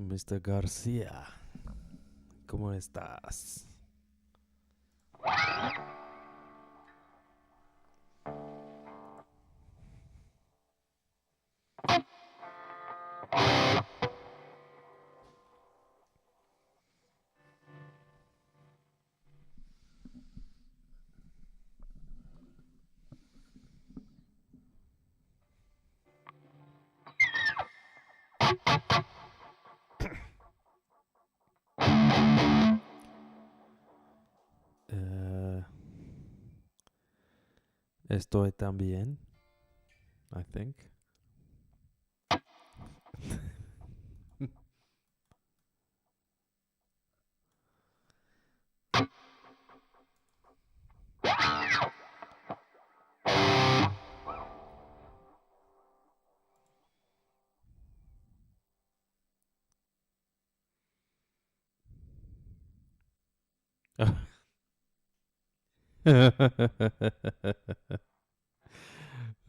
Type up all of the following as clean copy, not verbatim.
Mr. Garcia, ¿cómo estás? Estoy también, I think.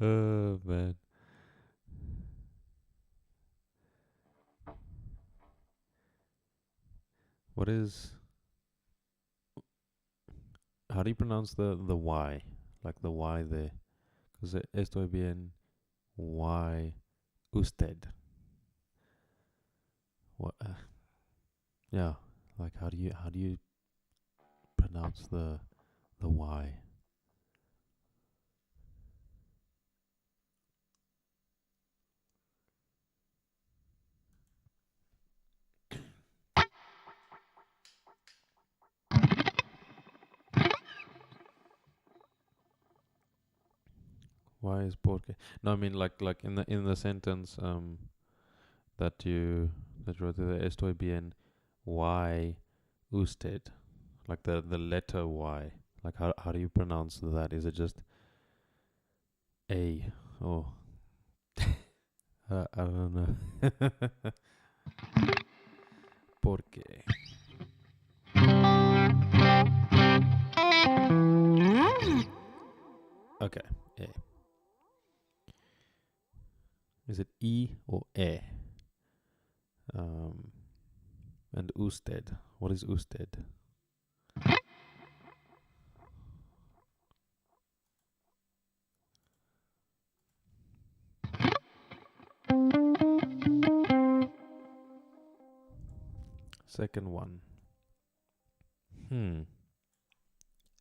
Oh man. What is, how do you pronounce the Y? Like the Y there. Because estoy bien, Y, usted. What? Yeah, like how do you pronounce the Y? Why is porque? No, I mean like in the sentence that you wrote there, estoy bien, why usted? Like the letter Y. Like how do you pronounce that? Is it just A? Oh, I don't know. Porque. Okay, A. Is it E or E? And usted. What is usted? Second one.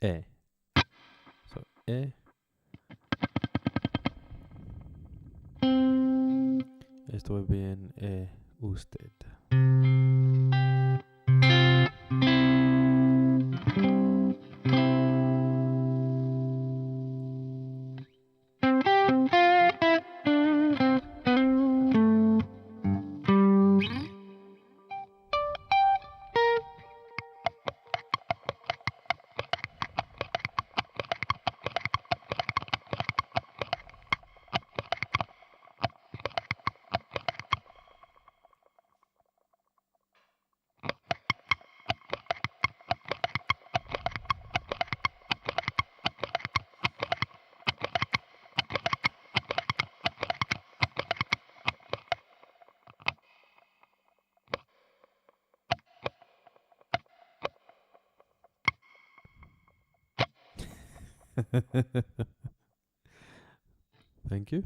E. So E. Estoy bien, usted. Thank you.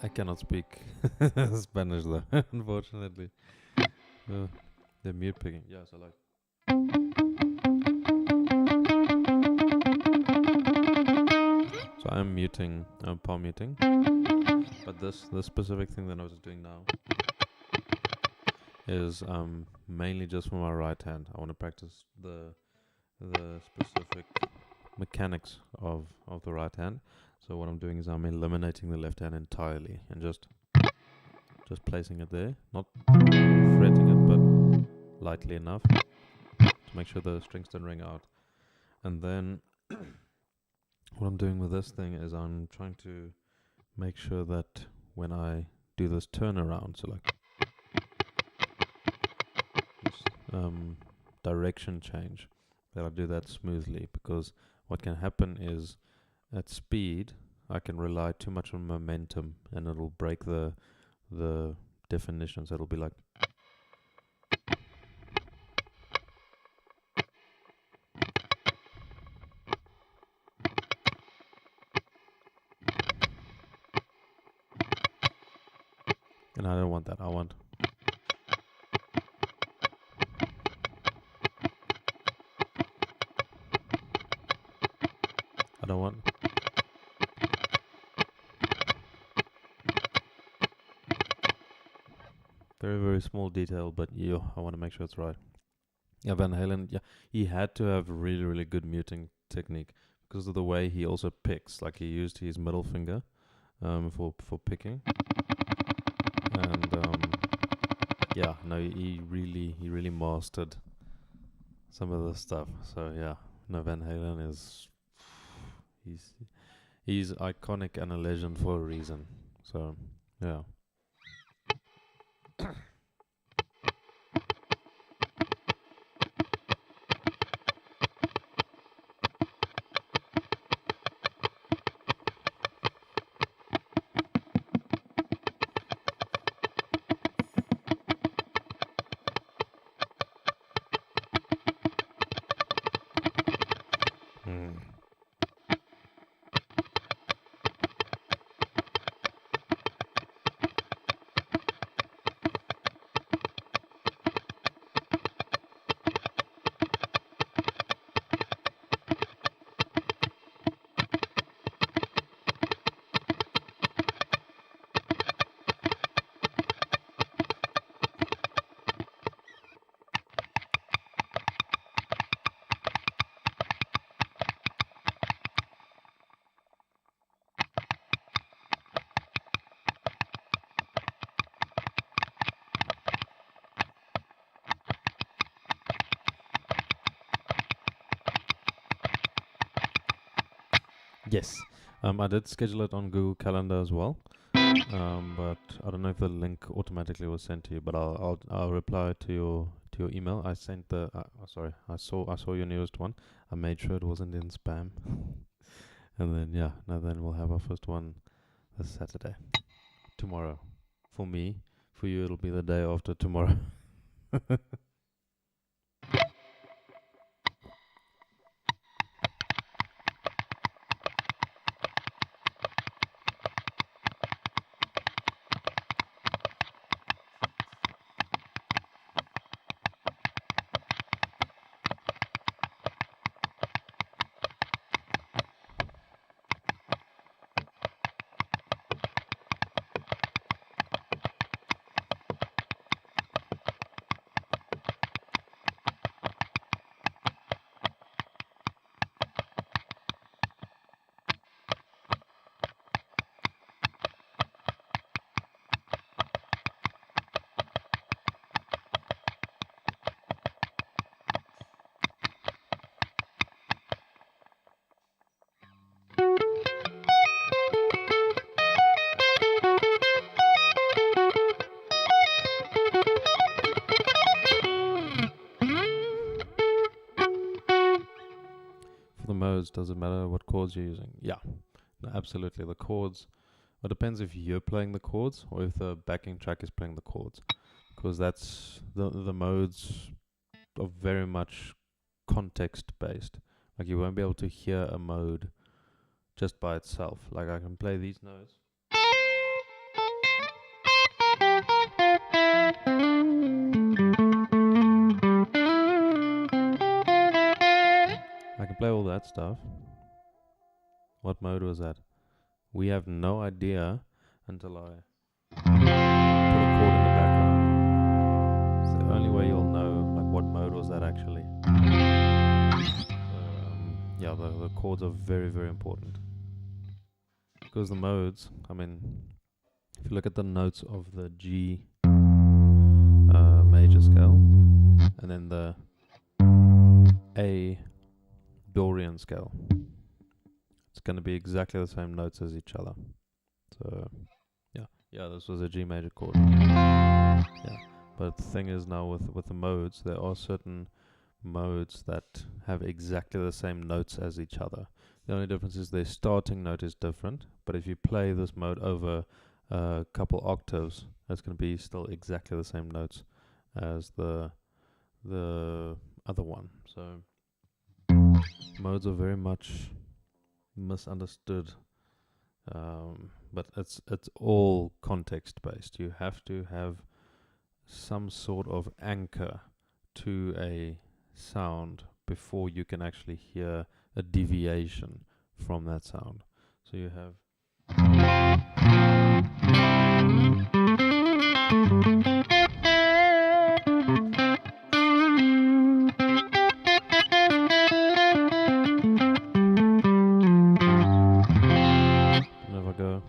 I cannot speak Spanish though, unfortunately. The mute picking. Yeah, so like. So I'm muting, palm muting. But this specific thing that I was doing now is mainly just for my right hand. I want to practice the specific mechanics of the right hand. So what I'm doing is I'm eliminating the left hand entirely and just placing it there, not fretting it, but lightly enough to make sure the strings don't ring out. And then what I'm doing with this thing is I'm trying to make sure that when I do this turnaround, so like this, direction change, that I do that smoothly, because what can happen is at speed I can rely too much on momentum and it'll break the definition. So it'll be like, and I don't want that. I don't want very, very small detail, but I want to make sure it's right. Yeah, Van Halen, yeah, he had to have really, really good muting technique because of the way he also picks. Like, he used his middle finger for picking, and yeah, no, he really mastered some of the stuff. So yeah, no, Van Halen is he's iconic and a legend for a reason. So yeah. Yes, I did schedule it on Google Calendar as well, but I don't know if the link automatically was sent to you. But I'll reply to your email. I sent the sorry, I saw your newest one. I made sure it wasn't in spam, and then yeah, now then we'll have our first one this Saturday, tomorrow. For me, for you it'll be the day after tomorrow. The modes, does it matter what chords you're using? Yeah, no, absolutely. The chords, it depends if you're playing the chords or if the backing track is playing the chords, because that's the modes are very much context based. Like, you won't be able to hear a mode just by itself. Like, I can play these notes. I can play all that stuff. What mode was that? We have no idea until I put a chord in the background. It's the only way you'll know, like, what mode was that actually. Yeah, the chords are very, very important. Because the modes, I mean, if you look at the notes of the G major scale, and then the A Dorian scale, It's going to be exactly the same notes as each other. So yeah, this was a G major chord. Yeah, but the thing is now with the modes, there are certain modes that have exactly the same notes as each other. The only difference is their starting note is different, but if you play this mode over a couple octaves, it's going to be still exactly the same notes as the other one. So modes are very much misunderstood, but it's all context based. You have to have some sort of anchor to a sound before you can actually hear a deviation from that sound. So you have never go.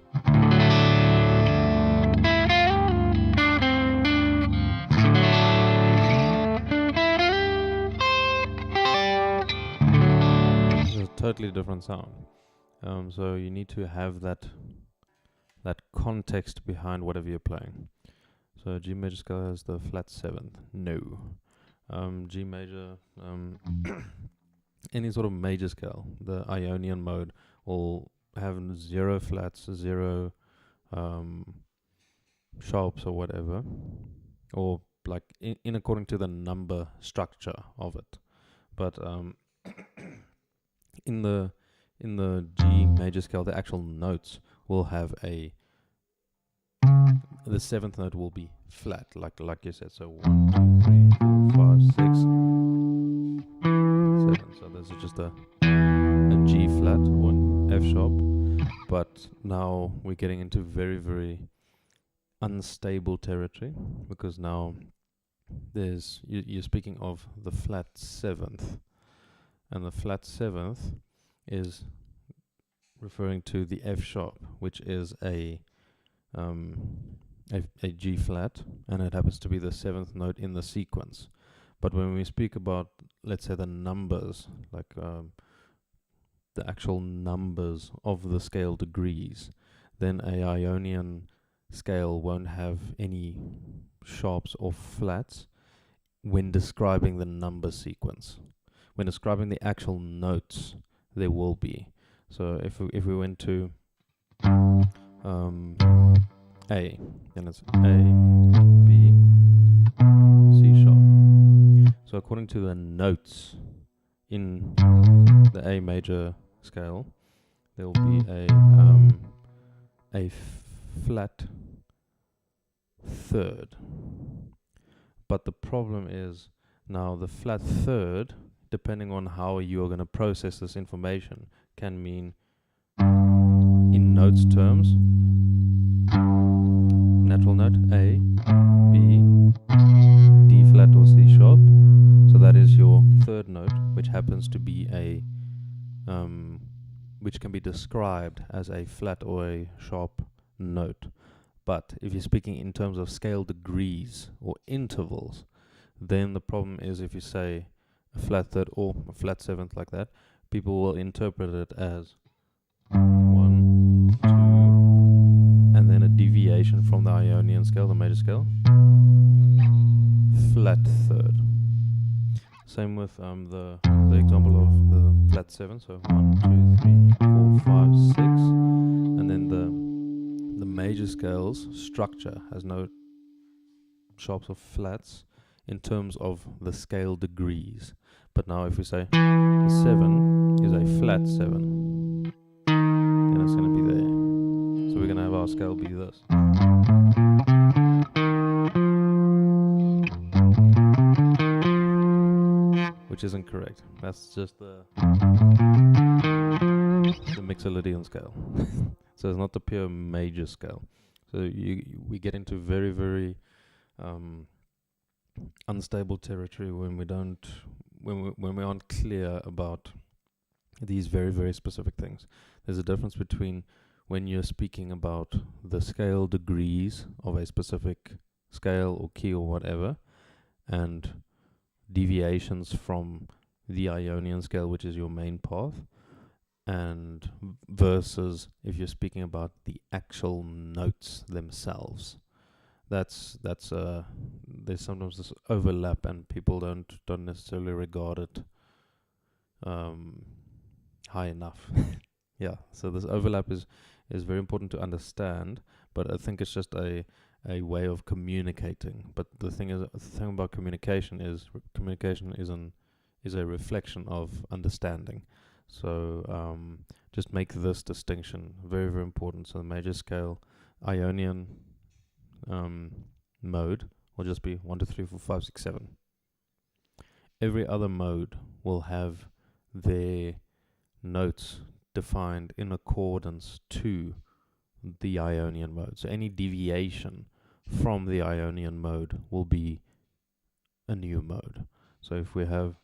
It's a totally different sound. So you need to have that context behind whatever you're playing. So G major scale has the flat seventh. No. G major, any sort of major scale, the Ionian mode will have 0 flats, 0 sharps or whatever, or like in according to the number structure of it. But in the G major scale, the actual notes will have the seventh note will be flat, like you said. So 1, 2, 3, 4, 5, 6, 7. So this is just a G flat or an F sharp. But now we're getting into very, very unstable territory, because now you're speaking of the flat seventh, and the flat seventh is referring to the F sharp, which is a G flat, and it happens to be the seventh note in the sequence. But when we speak about, let's say, the numbers, like the actual numbers of the scale degrees, then a Ionian scale won't have any sharps or flats when describing the number sequence. When describing the actual notes, there will be. So if we went to A, then it's A, B, C sharp. So according to the notes in the A major scale, there will be a flat third. But the problem is now the flat third, depending on how you are going to process this information, can mean in notes terms natural note A, B, D flat or C sharp. So that is your third note, which happens to be which can be described as a flat or a sharp note. But if you're speaking in terms of scale degrees or intervals, then the problem is if you say a flat third or a flat seventh like that, people will interpret it as 1, 2, and then a deviation from the Ionian scale, the major scale, flat third. Same with the example of the flat 7, so 1, 2, 3, 4, 5, 6, and then the major scale's structure has no sharps or flats in terms of the scale degrees. But now if we say 7 is a flat 7, then it's going to be there. So we're going to have our scale be this. Which isn't correct. That's just the Mixolydian scale. So it's not the pure major scale. So we get into very, very unstable territory when we aren't clear about these very, very specific things. There's a difference between when you're speaking about the scale degrees of a specific scale or key or whatever, and deviations from the Ionian scale, which is your main path, and versus if you're speaking about the actual notes themselves. That's there's sometimes this overlap, and people don't necessarily regard it high enough. Yeah, so this overlap is very important to understand, but I think it's just a way of communicating. But the thing about communication is is a reflection of understanding. So just make this distinction very, very important. So the major scale Ionian mode will just be 1, 2, 3, 4, 5, 6, 7. Every other mode will have their notes defined in accordance to the Ionian mode. So any deviation from the Ionian mode will be a new mode. So if we have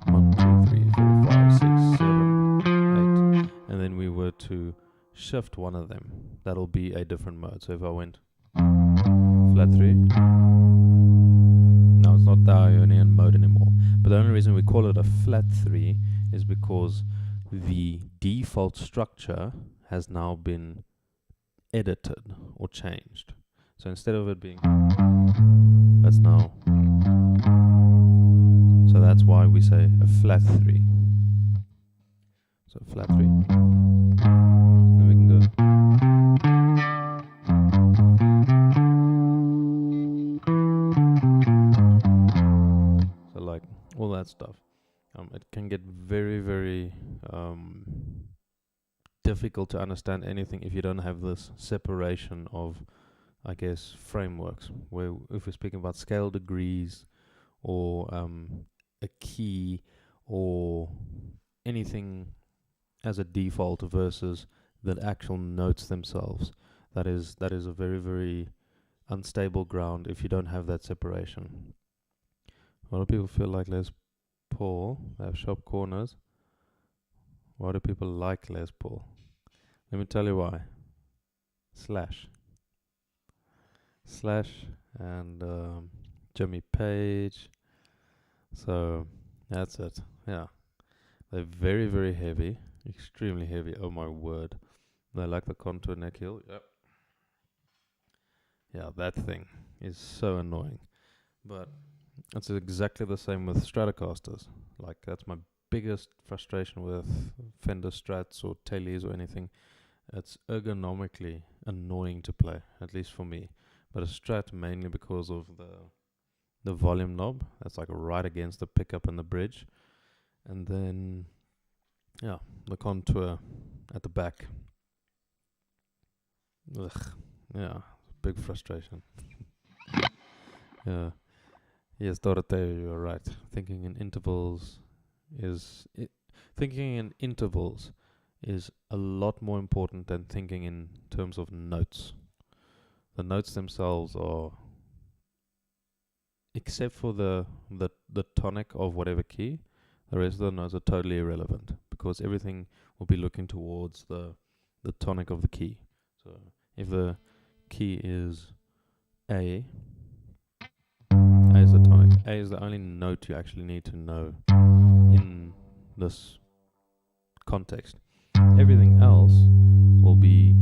1, 2, 3, 4, 5, 6, 7, 8, and then we were to shift one of them, that'll be a different mode. So if I went flat 3, now it's not the Ionian mode anymore. But the only reason we call it a flat 3 is because the default structure has now been edited or changed. So instead of it being, that's now, so that's why we say a flat 3. So flat 3. Then we can go. So like all that stuff. It can get very, very difficult to understand anything if you don't have this separation of, I guess, frameworks. Where if we're speaking about scale degrees or a key or anything as a default versus the actual notes themselves, that is a very, very unstable ground if you don't have that separation. A lot of people feel like Les Paul, they have sharp corners. Why do people like Les Paul? Let me tell you why. Slash and Jimmy Page. So that's it. Yeah, they're very, very heavy, extremely heavy. Oh my word! They like the contour neck heel. Yep. Yeah, that thing is so annoying. But it's exactly the same with Stratocasters. Like that's my biggest frustration with Fender Strats or Telees or anything. It's ergonomically annoying to play, at least for me. But a Strat mainly because of the volume knob. That's like right against the pickup and the bridge. And then, yeah, the contour at the back. Ugh, yeah, big frustration. Yeah. Yes, Dorothea, you're right. Thinking in intervals is a lot more important than thinking in terms of notes. The notes themselves are, except for the tonic of whatever key, the rest of the notes are totally irrelevant because everything will be looking towards the tonic of the key. So if the key is A is the tonic. A is the only note you actually need to know in this context. Everything else will be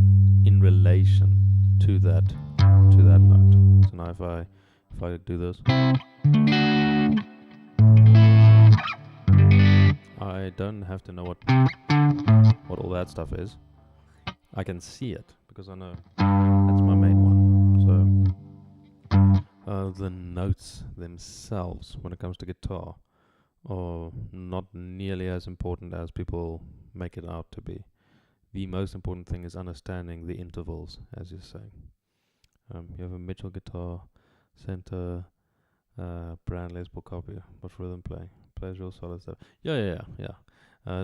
in relation to that note. So now if I do this, I don't have to know what all that stuff is. I can see it because I know that's my main one. So the notes themselves, when it comes to guitar, are not nearly as important as people make it out to be. The most important thing is understanding the intervals, as you're saying. You have a Mitchell guitar, center, brand Les Paul copy, but for rhythm playing, plays real solid stuff. Yeah.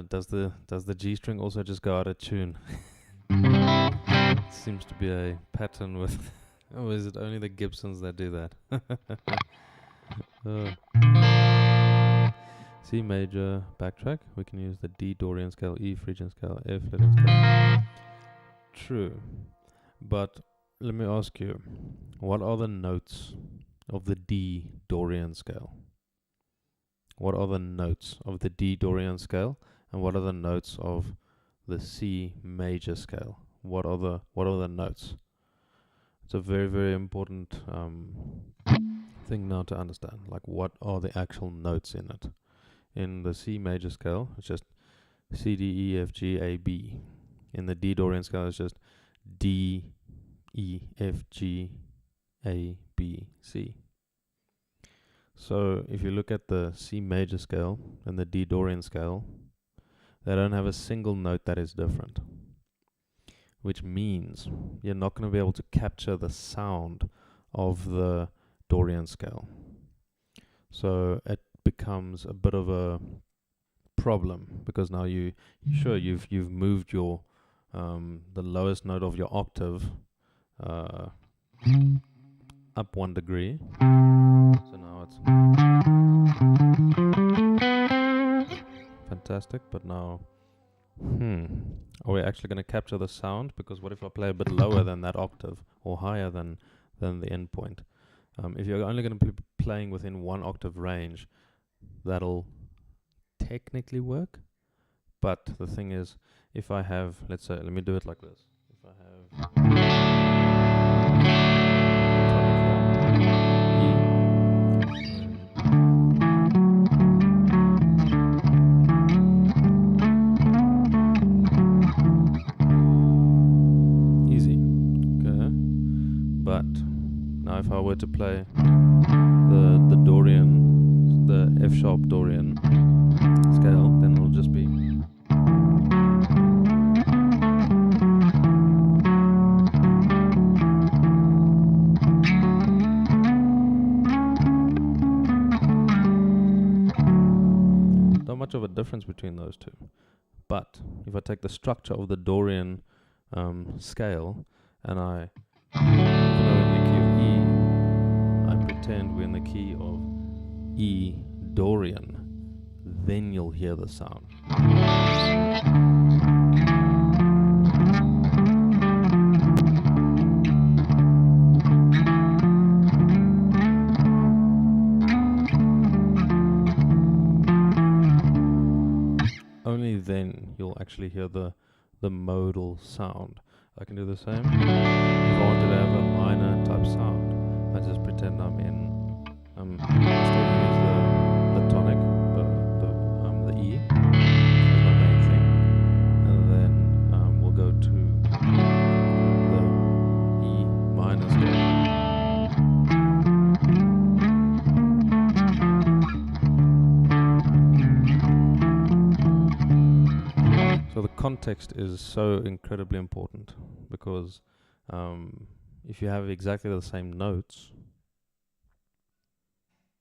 Does the G string also just go out of tune? Seems to be a pattern with. Or is it only the Gibsons that do that? C major backtrack. We can use the D Dorian scale, E Phrygian scale, F Lydian scale. True. But let me ask you, what are the notes of the D Dorian scale? What are the notes of the D Dorian scale? and what are the notes of the C major scale? What are the notes? It's a very, very important thing now to understand. Like, what are the actual notes in it? In the C major scale, it's just C, D, E, F, G, A, B. In the D Dorian scale, it's just D, E, F, G, A, B, C. So if you look at the C major scale and the D Dorian scale, they don't have a single note that is different, which means you're not going to be able to capture the sound of the Dorian scale. So it becomes a bit of a problem, because now you've moved your the lowest note of your octave up 1 degree. So now it's fantastic, but now are we actually going to capture the sound? Because what if I play a bit lower than that octave, or higher than the end point? If you're only going to be playing within 1 octave range, that'll technically work. But the thing is, if I have, let's say, let me do it like this. If I have if I were to play the Dorian, the F sharp Dorian scale, then it'll just be not much of a difference between those two. But if I take the structure of the Dorian scale, and I pretend we're in the key of E Dorian, then you'll hear the sound. Only then you'll actually hear the modal sound. I can do the same. If I wanted to have a minor type sound, I just pretend I'm in, I still use the tonic, the E as my main thing, and then we'll go to the E minor scale. So the context is so incredibly important, because if you have exactly the same notes,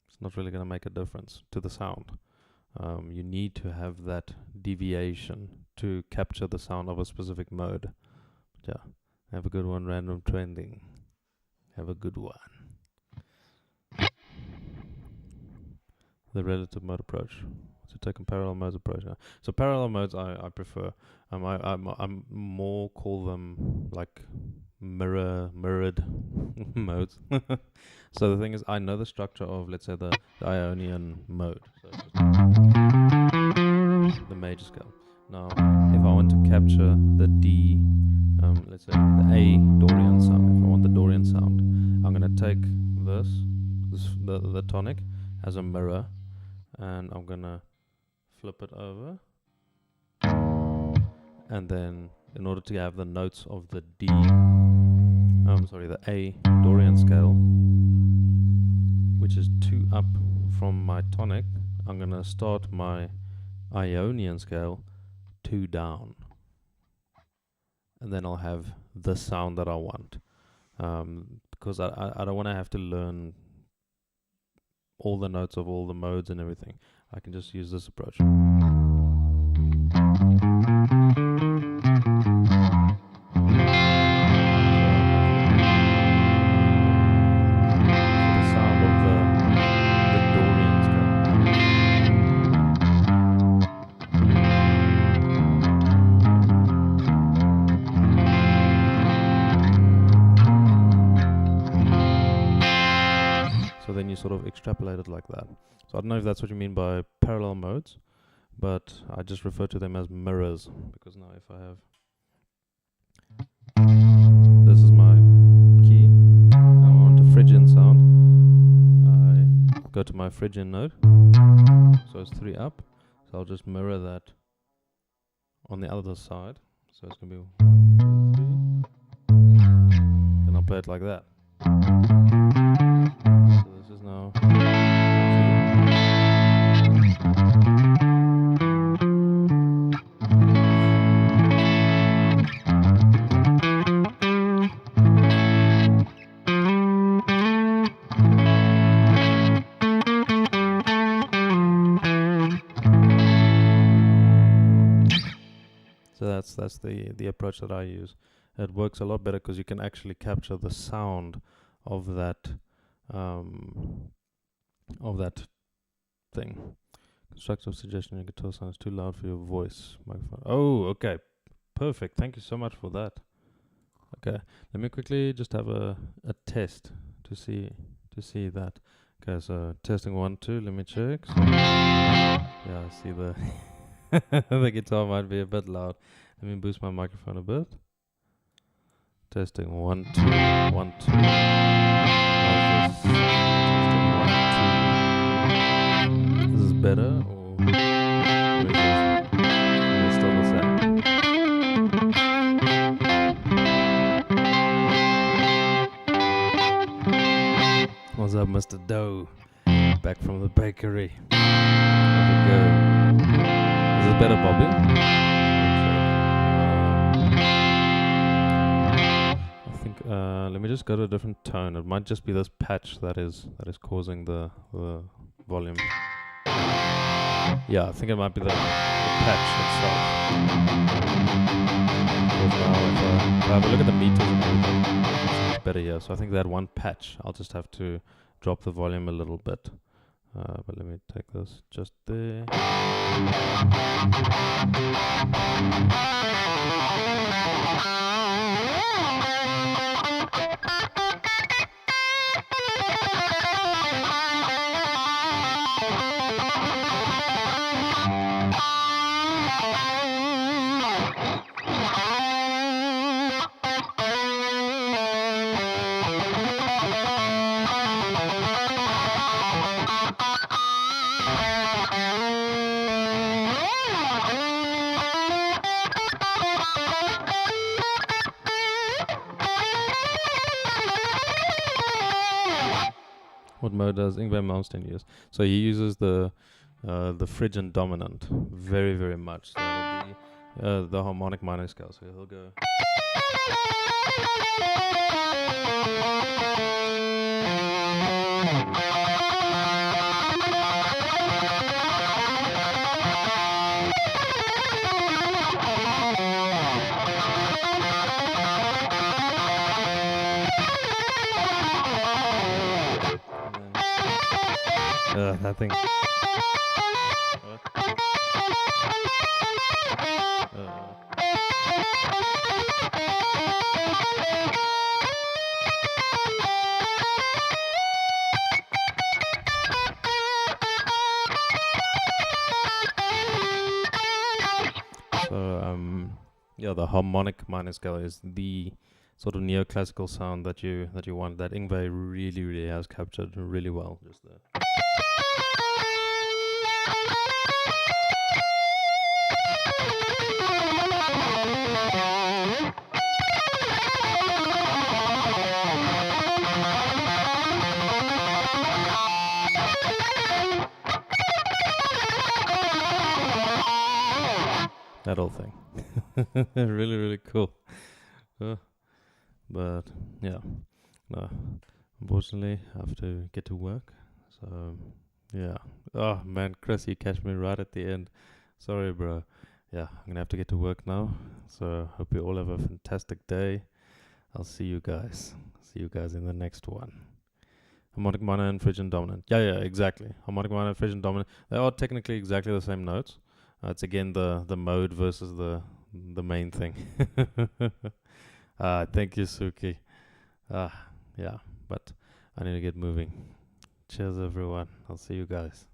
it's not really going to make a difference to the sound. You need to have that deviation to capture the sound of a specific mode. But yeah, have a good one, random trending. Have a good one. The relative mode approach. So taking parallel modes approach. So parallel modes I prefer. I'm more call them like mirrored modes. So the thing is, I know the structure of, let's say, the Ionian mode, so it's just the major scale. Now if I want to capture the D, let's say the A Dorian sound, if I want the Dorian sound, I'm going to take this the tonic as a mirror, and I'm going to flip it over, and then in order to have the notes of the D, the A Dorian scale, which is 2 up from my tonic, I'm going to start my Ionian scale 2 down, and then I'll have the sound that I want, because I don't want to have to learn all the notes of all the modes and everything. I can just use this approach. Then you sort of extrapolate it like that. So I don't know if that's what you mean by parallel modes, but I just refer to them as mirrors, because now if I have, this is my key, I want a Phrygian sound, I go to my Phrygian note, so it's 3 up, so I'll just mirror that on the other side, so it's going to be 1, 2, 3, then I'll play it like that. So this is now 2. So that's the approach that I use. It works a lot better because you can actually capture the sound of that thing. Constructive suggestion: your guitar sounds too loud for your voice microphone. Oh, okay, perfect. Thank you so much for that. Okay, let me quickly just have a test to see that. Okay, so testing 1, 2. Let me check. So yeah, I see the the guitar might be a bit loud. Let me boost my microphone a bit. Testing 1, 2, 1, 2. How's this? Testing 1, 2. Is this better or is it still the same? What's up, Mr. Doe? Back from the bakery. How's it going? Is this better, Bobby? Let me just go to a different tone. It might just be this patch that is causing the volume. Yeah, I think it might be the patch itself. Because now if I have a look at the meters and everything, it's better here. So I think that one patch, I'll just have to drop the volume a little bit. But let me take this just there. What mode does Ingvar Malmsteen use? So he uses the Phrygian dominant very, very much. So that'll be the harmonic minor scale. So he'll go. That thing. Yeah, the harmonic minor scale is the sort of neoclassical sound that you want, that Ingvar really, really has captured really well. Just there. That whole thing. Really, really cool. But yeah, no, unfortunately I have to get to work. So yeah. Oh man, Chris, you catch me right at the end. Sorry, bro. Yeah, I'm gonna have to get to work now. So hope you all have a fantastic day. I'll see you guys. See you guys in the next one. Harmonic minor and Phrygian dominant. Yeah, exactly. Harmonic minor and Phrygian dominant. They are technically exactly the same notes. It's again the mode versus the main thing. Thank you, Suki. Yeah, but I need to get moving. Cheers, everyone. I'll see you guys.